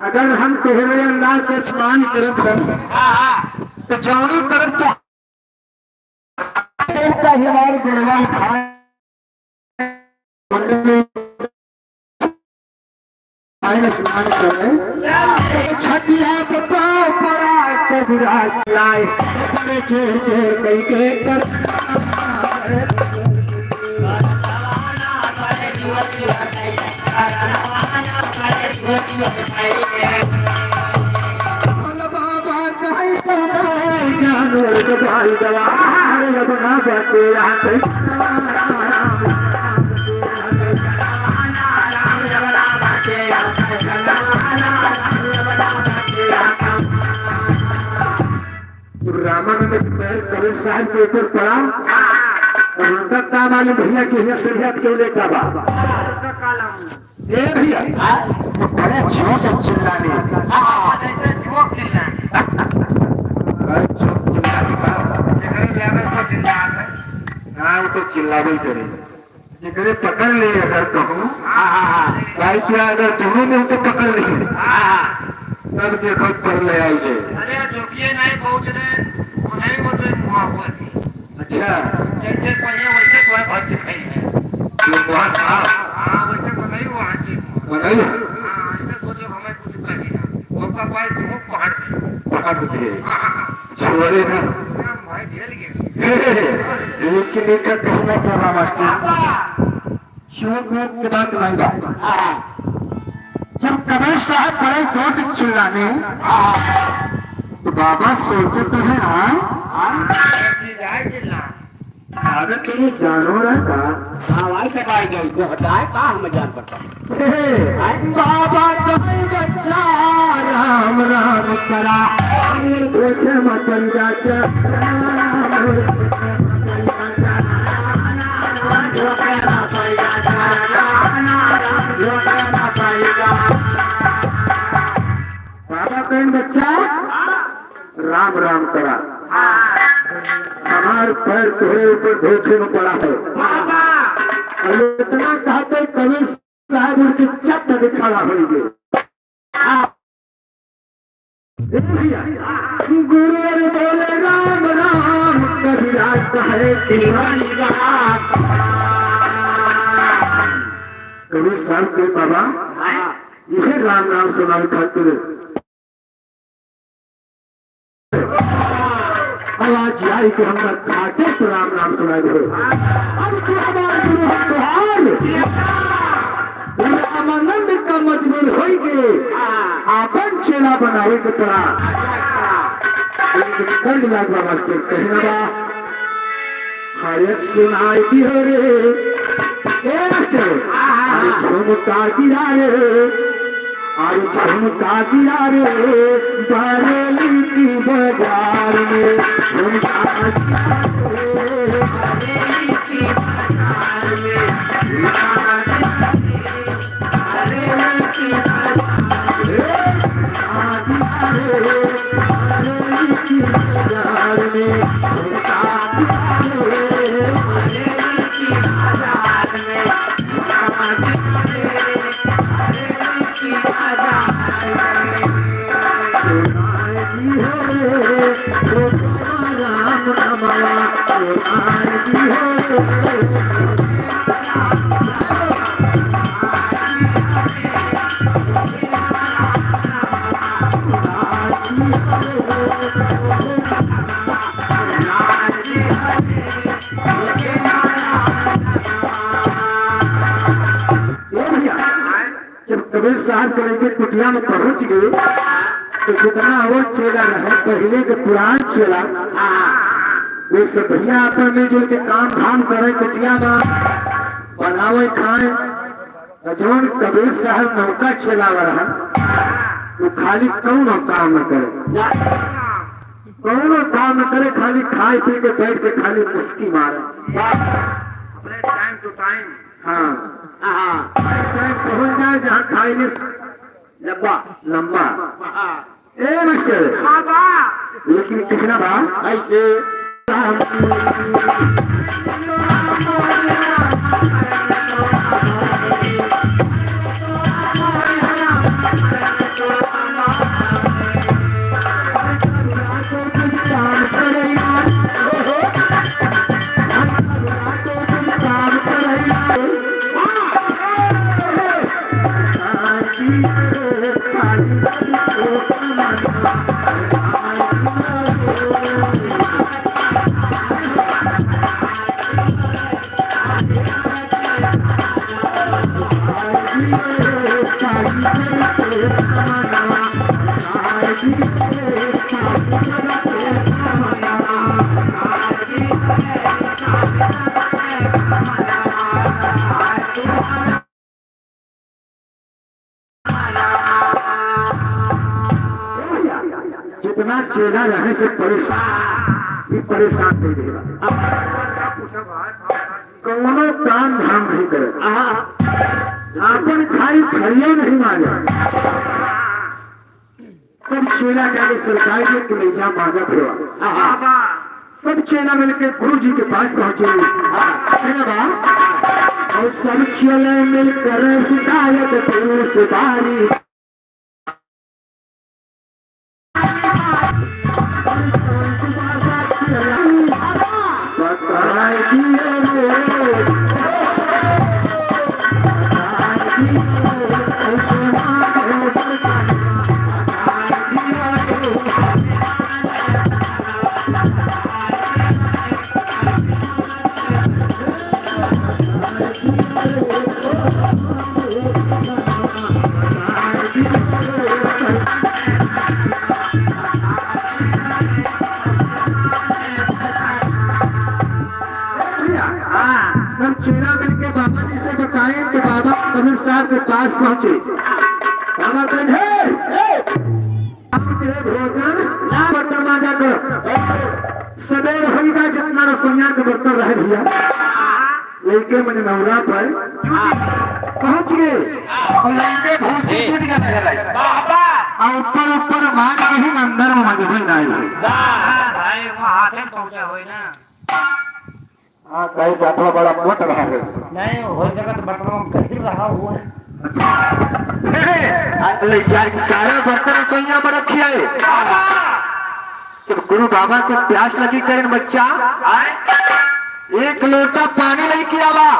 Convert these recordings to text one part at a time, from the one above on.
अगर हम तुम्हारे अल्लाह के स्नान करत हैं तो जौनी तरफ का हमारे गुणवा उठाए स्नान करें छठिया पता पड़ा कबरा लाए बड़े चेर चेर कई के कर बाबा कहीं जानवर के भाई दवा लगना बचे रामानंद कबीर साहब के ऊपर पड़ा और उनका काम मालूम भैया की क्यों लेता बाबा ये भैया तो बड़े झोंक चिल्लाने हाँ वो तो चिल्लावे करे जिगरे पकड़ ले अगर कहूँ साहित्य अगर दोनों में से पकड़ ले तब देखो पर ले आई जाए अरे झोंकिए नहीं पहुँचने उन्हें वो तो मुआ हुआ थी अच्छा जैसे पहिए वैसे तो है बहुत सिखाई है ये बहुत साफ हाँ वैसे तो नहीं हुआ आगे बनाई हाँ इसे सोचे हमें कुछ लगेगा वो का पाए तुम पहाड़ दे छोड़े ना भाई झेल गए लेकिन एक कहना क्या मास्टर शोक के बात नहीं बात जब कबीर साहब बड़े जोर से चिल्लाने तो बाबा सोचते हैं अगर तेरे जानवर का हवाई कटाई गई तो हटाए का हम जान पड़ता बाबा कहीं बच्चा राम राम करा धोखे मत पड़ जाचा बाबा कहीं बच्चा राम राम करा हमार पैर तुम्हें ऊपर धोखे में पड़ा है और इतना कहते कबीर साहब उनकी चट दिखाना होंगे गुरु बोले राम राम कबीरा कहे दीवानी राम कबीर साहब के बाबा यह राम राम सुनाई खाते आवाज आई कि हम खाते तो राम राम सुनाई दे अब तो हमारे गुरु रामानंद का मजबूर हो गए आपन चेला बनावे के पड़ा कर लागवा मास्टर कहना हरे सुनाई दी हो रे ए मास्टर अरे झुमका गिरा रे और झुमका गिरा रे बरेली की बाजार में झुमका गिरा रे बरेली की बाजार में झुमका गिरा रे बरेली की बाजार में झुमका गिरा रे बरेली की बाजार में झुमका गिरा राम नमः जब कबीर साहब को लेकर कुटिया में पहुंच गए तो जितना वो चेला रहे पहले के पुरान चेला वो सब भैया अपन मिलजुल के काम धाम करे कुटिया में बनावे खाए जोन कबीर साहब नौका चेला रहा वो खाली कौन काम न करे कौनो काम न करे, खाली खाए पी के बैठ के खाली मुस्की मारे। अपने टाइम टू टाइम। हाँ हाँ टाइम पहुंच जाए जहाँ खाएंगे लब्बा लंबा। हाँ ए मास्टर, बाबा लेकिन कितना बा ऐसे जितना चेला रहने से परेशान नहीं देगा। कौनो काम धाम नहीं करे, अपन खाई खड़िया नहीं मारे। सब चेला जाके सरकार के कलेजा मांगा फिरवा। सब चेला मिलकर गुरु जी के पास पहुंचे और सब चेले मिलकर शिकायत पुलिस बारी। सब चेला मिलके बाबा जी से बताए कि बाबा कबीर साहब के पास पहुंचे। बाबा कहे भोजन बर्तन मांजा करो, सवेर होगा जितना रसोइया के बर्तन रह भैया। लड़के मैंने नवरा पर पहुंच गए और लड़के भूसी छूट गए और ऊपर ऊपर मार के ही अंदर में मजबूत नहीं भाई वो हाथ में पहुंचा हुए ना। हाँ कहीं साथवा बड़ा मोट रहा है। नहीं हो जगह तो बर्तन में कहीं रहा हुआ है। सारा बर्तन रसोइया में रखी है। जब गुरु बाबा को प्यास लगी करें बच्चा, एक लोटा पानी नहीं किया बा।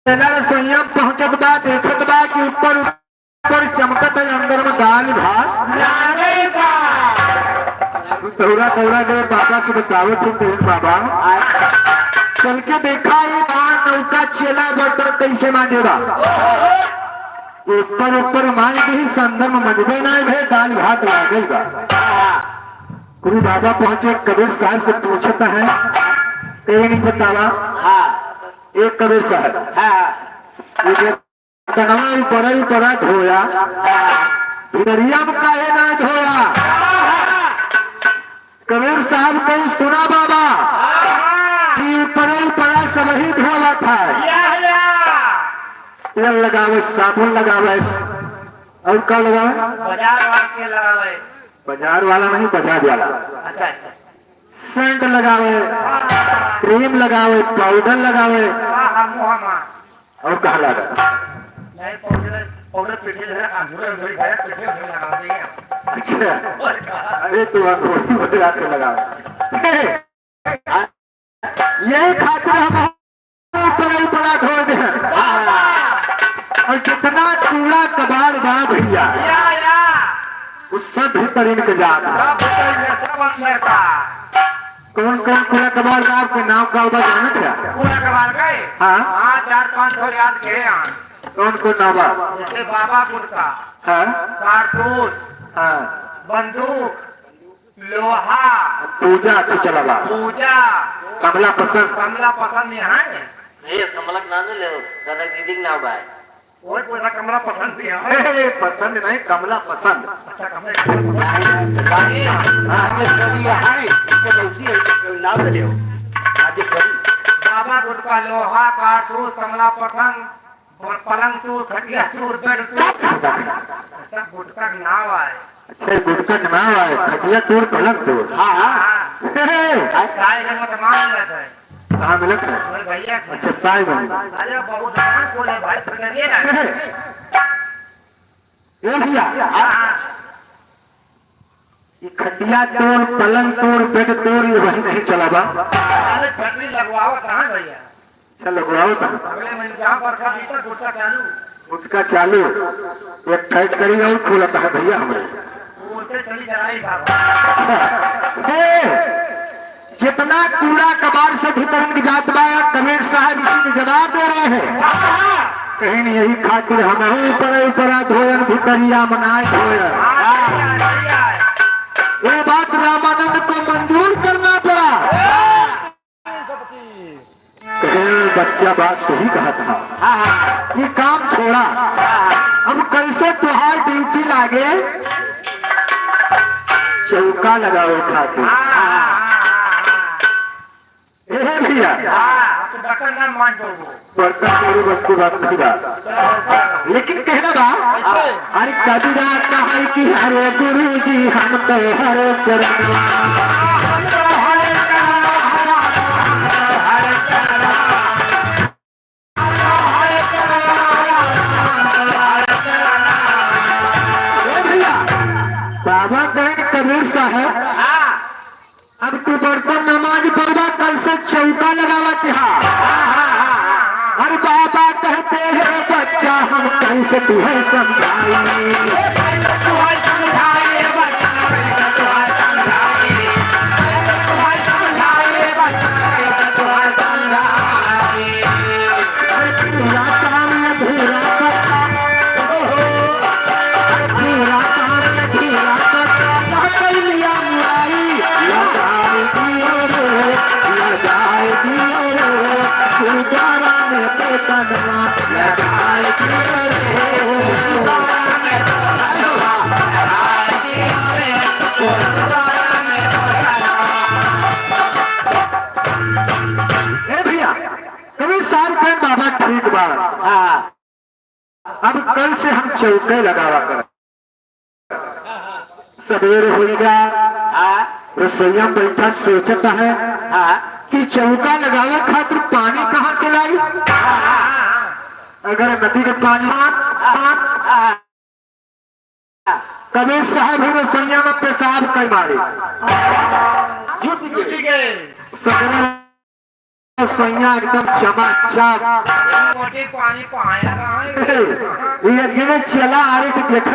रसोइया पहुंचत बा, देखत बा कि ऊपर ऊपर चमकत है, अंदर में दाल भात। दौड़ा दौड़ा गए बाबा से बताओ थे बाबा। चल के देखा ये नौका चेला बर्तन कैसे मांजेगा। ऊपर ऊपर मांग ही संदर में मजबे नहीं भे, दाल भात लागेगा। गुरु बाबा पहुंचे, कबीर साहब से पूछता है, कहीं नहीं बतावा। एक कबीर साहब बड़ा धोया, दरिया में काहे ना धोया। कबीर साहब कहीं सुना बाबा पड़ा सब ही धोवा था। तेल लगावे, साबुन लगावे और क्या लगावे? बाजार वाला नहीं, बजाज वाला। अच्छा अच्छा। सेंट लगावे, क्रीम लगावे, पाउडर लगावे और कहा लगा। नहीं पाउडर पीछे जो है अंधेरे अंधेरे गया, पीछे लगा देंगे। अच्छा अरे तू बजा के लगा। यही खातिर हम बड़ा धो दे और जितना कूड़ा कबाड़ बा भैया उस सब भीतर इंतजाम। कौन कौन कूड़ा कबाड़ बा आपके नाम का होगा जानत है? कूड़ा कबाड़ गए? हाँ 4-5 ठो याद किए। कौन कौन नाम बा? जैसे बाबा गुटका, कारतूस, बंदूक, लोहा, पूजा तो चला बा, पूजा, कमला पसंद नहीं है। ये कमलक ना ले लो, दादा दीदी ना भाई। कोई कोई कमरा पसंद भी है। पसंद नहीं, कमला पसंद। अच्छा कमरा नाम ले राजेश्वरी। बाबा गुटका लोहा का टूर कमला पसंद पलंग टूर खटिया टूर बेड टूर सब गुटका का नाम है। अच्छा गुटका का नाम है, खटिया तोड़ पलंग तोड़। हाँ हाँ सारे जगह तो मान लेते हैं कहाँ मिलत है? और भैया अच्छा साई बन। अरे बहुत दुकान खोले भाई पकड़िए ना। ए भैया हाँ ये खटिया तोड़ पलंग तोड़ बेड तोड़ ये वही नहीं चला बा। अरे फटरी लगवाओ कहाँ भैया चल लगवाओ था। अगले महीने जहाँ पर खा भीतर गुटका चालू गुटका चालू एक फैक्ट्री और खोलता है भैया हमारे। बोलते चली चलाई बाबा। जितना कूड़ा कबाड़ से भीतर निजात बा कबीर साहब इसी के जवाब दे रहे हैं। कहीं नहीं यही खातिर हम ऊपर धोयन भीतरिया मनाए धोयन। ये बात रामानंद को मंजूर करना पड़ा। बच्चा बात सही कहा था। ये काम छोड़ा, अब कैसे तुहार ड्यूटी लागे चौका लगाओ खातिर। भैया बर्तन पूरी वस्तु बात नहीं बात, लेकिन कहना बा अरे कबीरा कहा कि हरे गुरु जी हम तो हरे चरण बाबा कहें कबीर साहब अब तू बर्तन नमाज पढ़वा कल से चौका लगावा क्या। और बाबा कहते हैं बच्चा हम कैसे तुम्हें समझाएंगे। भैया कबीर साहब के बाबा ठीक बात। अब कल से हम चौके लगावा कर सवेर होगा रसोईया बैठा सोचता है कि चौका लगावे खातिर पानी कहाँ से लाई। अगर नदी के पानी कबीर साहब ही रसोईया में पेशाब कर मारे रसोईया एकदम चमाचम पानी पाया ये चला आने से देखा।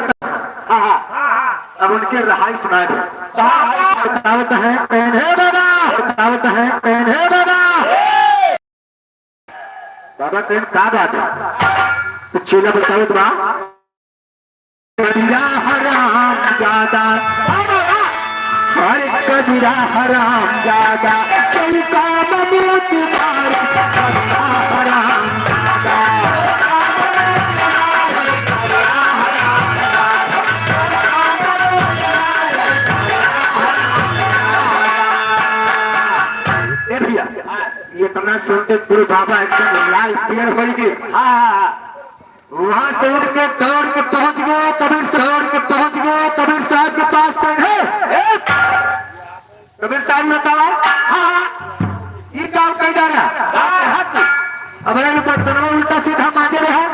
अब उनके रहाई सुनाए बतावत है कहे बाबा, बतावत है कहे बाबा। बाबा कहें का बात है तो चेला बतावत बा कबीरा हराम ज्यादा, अरे कबीरा हराम ज्यादा चौका ममूत मार हराम इतना सुनते पूरे बाबा एकदम लाल पियर हो गए। वहां से उठ के दौड़ के पहुंच गए कबीर दौड़ के पहुंच गए कबीर साहब के पास कबीर साहब ने कहा ये काम कर डाला। अब बर्तन उल्टा सीधा मांगे रहे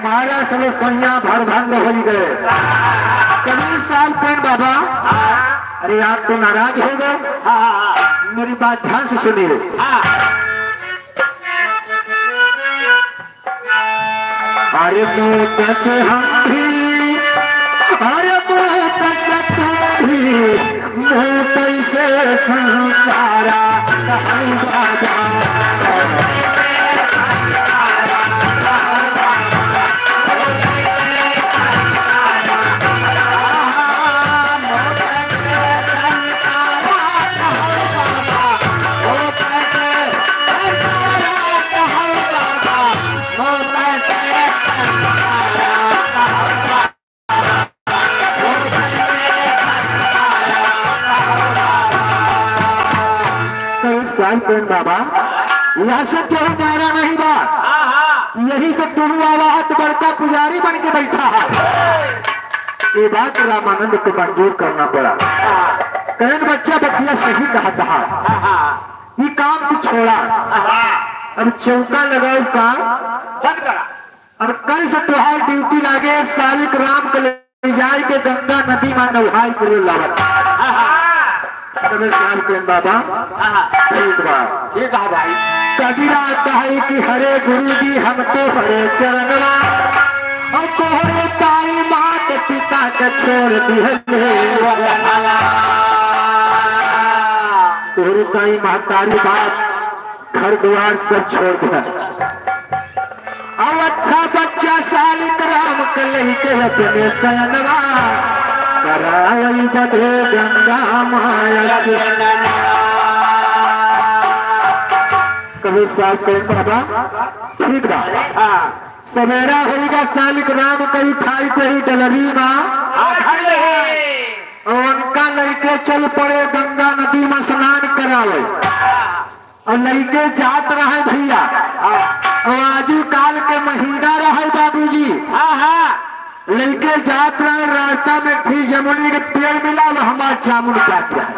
मारा सब सोया भर भंग हो गए। कबीर साहब कहें बाबा अरे आप तो नाराज हो गए, मेरी बात ध्यान से सुनिए। अरे मुँह से हम भी, अरे मुँह से तुम भी, मुँह कैसे संसारा साल प्रेम बाबा यहाँ से क्यों नारा नहीं बा यही से तुम आवाहत बड़का पुजारी बन के बैठा है। ये बात रामानंद को मंजूर करना पड़ा। कहन बच्चा बतिया सही कहा था, ये काम तू छोड़ा, अब चौका लगाओ काम बंद करा। अब कल से तुहार ड्यूटी लागे सालिक राम के ले जाए के गंगा नदी में नहाई के लागत। श्याम प्रेम बाबा एक बार ठीक है भाई। कबीरा कहे कि हरे गुरु जी हम तो हरे चरणवा और कोहरे ताई मात पिता के छोड़ दिए, कोहरे ताई महतारी बाप घर द्वार सब छोड़ दिया। अब अच्छा बच्चा सालिक राम के लेके अपने सयनवा करावई बधे गंगा माया से। कभी साहब कहें बाबा ठीक बा, सवेरा होगा सालिक राम के उठाई को ही डलरी माँ और उनका लड़के चल पड़े गंगा नदी में स्नान करावे और लड़के जात रहे भैया और आजू काल के महीना रहे बाबूजी। लड़के जात रहे रास्ता में ठीक जमुनी के पेड़ मिला हमारा जामुन काट रहा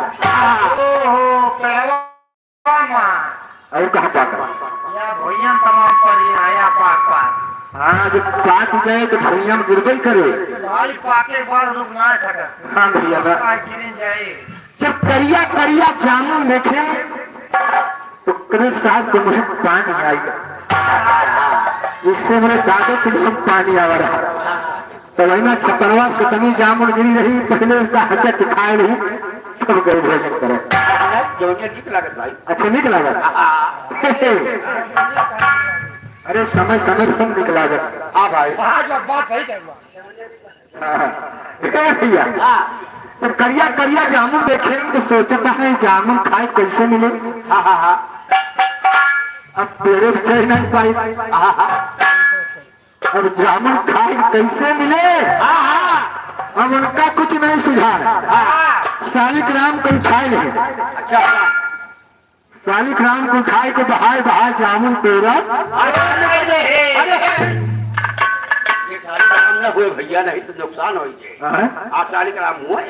और कहा पाकर हाँ जब पाक जाए तो भैया में गिरबे करे। हाँ भैया जब करिया करिया जामुन देखे तो करे साहब को मुझे पानी आएगा, इससे मेरे दादे को हम पानी आ रहा। तो वही ना छपरवा कितनी जामुन गिरी रही, पहले उनका हचट खाए रही तब गए भोजन करे। अच्छा निक लागत। अरे समय समय सब निक लागत। हाँ भाई बात सही भैया तो करिया करिया जामुन देखे तो सोचता है जामुन खाए कैसे मिले। अब पेड़े चढ़ नहीं पाई, अब जामुन खाए कैसे मिले। अब उनका कुछ नहीं सुझाव, सालिक राम को उठाए ले। सालिक राम को उठाए के बाहर बाहर जामुन तोड़ा। हुए भैया नहीं तो नुकसान हो जाए। आप सालिक राम हुए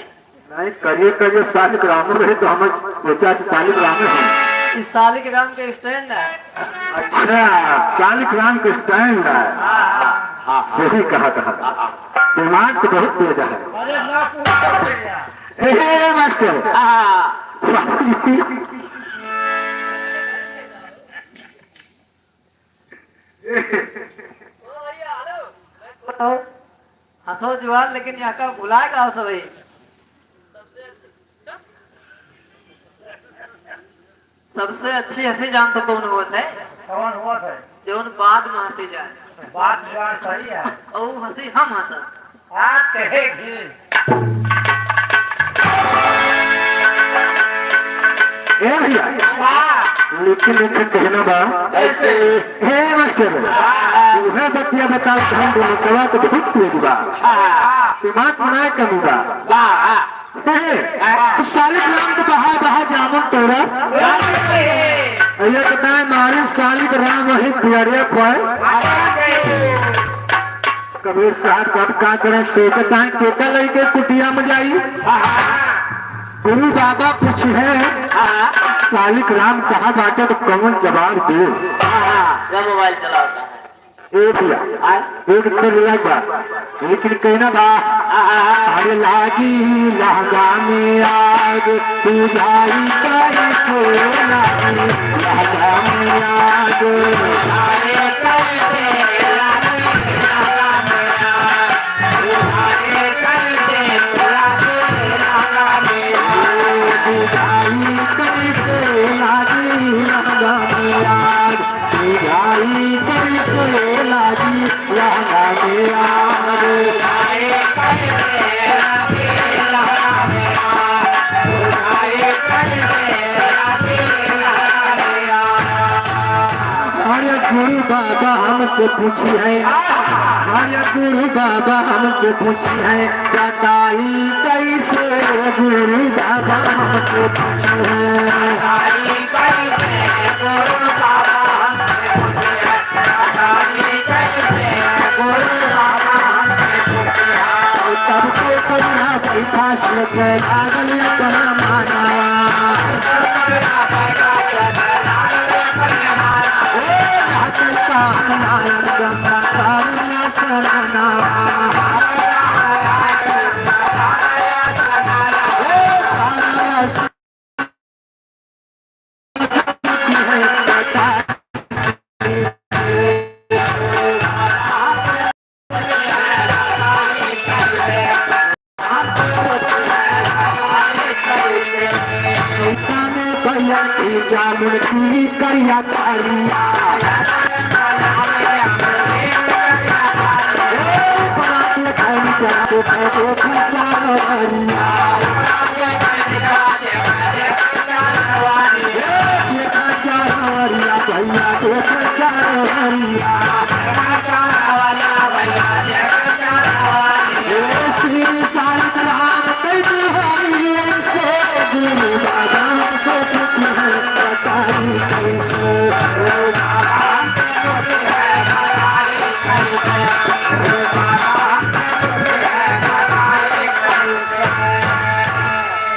नहीं करिए करिए सालिक राम रहे तो हम सोचा कि सालिक राम है। इस सालिक राम के स्टैंड है। अच्छा सालिक राम के स्टैंड है, सही कहा दिमाग तो बहुत तेज है। मास्टर हंसो जवान लेकिन यहाँ का बुलाएगा हंसो भाई। सबसे अच्छी हंसी जान तो कौन हुआ है? कौन हुआ था? जो बाद में हंसी जाए। बात सही है और हंसी हम हंसा भैया लेकिन कहना बा हे मास्टर तुम्हें बतिया बताओ हम दोनों कवा तो बहुत तेज बा, दिमाग बनाए कमी बा। तो सालिक राम को बहा बहा जामुन तोड़ा ये कहता है मारे सालिक राम वही पियरिया पाए। कबीर साहब कब का करे सोचता है केका लेके कुटिया में जाई। गुरु बाबा पूछे सालिक राम कहा बाटे तो कौन जवाब दे। मोबाइल चलाता है एक तर लगा लेकिन कहना बा अरे लागी लहंगा में आग बुझाई कैसे लागी लहंगा में आग गुरु बाबा हमसे पूछी है, हमारे गुरु बाबा हमसे पूछी है बताई कैसे। गुरु बाबा हमसे पूछी है जय लागल परमाना नारायण गंगा कारुण्य शरणा जामुन की करिया करिया श्री सालिक राम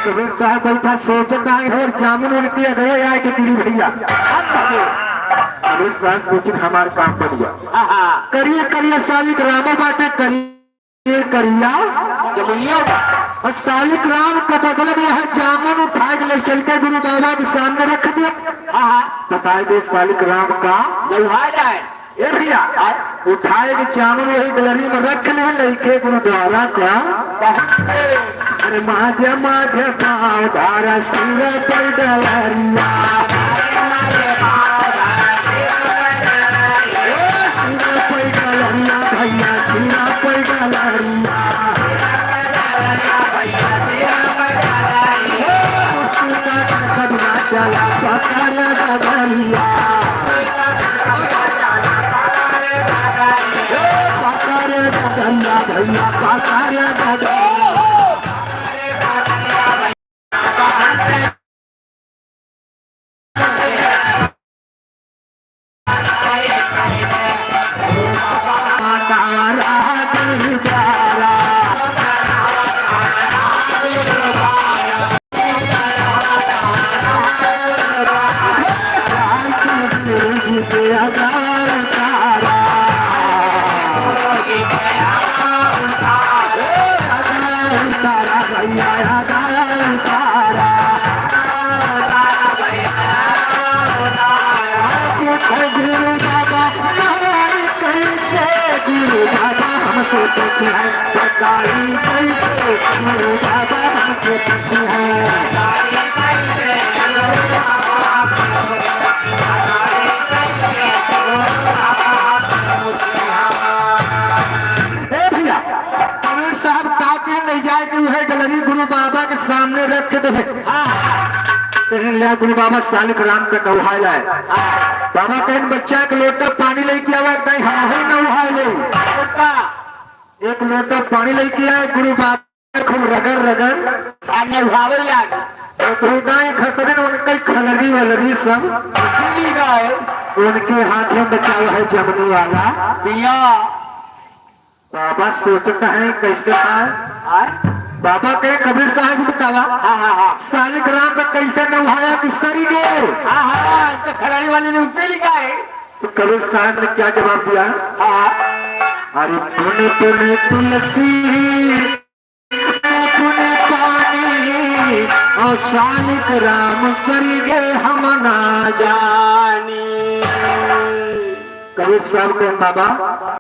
कबीर साहब बैठा सोचता है और जामुन उनकी अगर आए कि गिरी भैया कबीर साहब सोच हमारे काम कर दिया करिए करिए सालिक रामा बाटे करिए करिया और सालिक राम का बदल में है जामुन उठा के ले चलते गुरु बाबा के सामने रख दिया बताए दे सालिक राम का ए भैया उठाए के जामुन वही गलरी में रख ले लड़के गुरु द्वारा का अरे माझ माझ पाँव धारा सिर पर डलरिया सिर पर डलरिया भैया सिर पर डलरिया चला पकड़ डगरिया पकड़ डगरिया भैया पकड़ डगरिया गलरी गुरु बाबा के सामने रख दे गुरु बाबा सालिक राम का नौहा लाए बाबा कहें बच्चा एक लोटा पानी लेके आवा कहीं हाँ नौहा ले एक लोटा पानी लेके आए गुरु बाबा खूब रगड़ रगड़ खतरे उनके खलरी वलरी सब उनके हाथ में बचा हुआ है जमने वाला बाबा सोचता है कैसे है बाबा कहे कबीर साहब बतावा सालिक राम का कैसे नौहाया कि सरी गए खिलाड़ी वाले ने उससे लिखा है तो कबीर साहब ने क्या जवाब दिया अरे पुणे पुणे तुलसी पुणे पानी और सालिक राम सरी गए हम ना जानी कबीर साहब के बाबा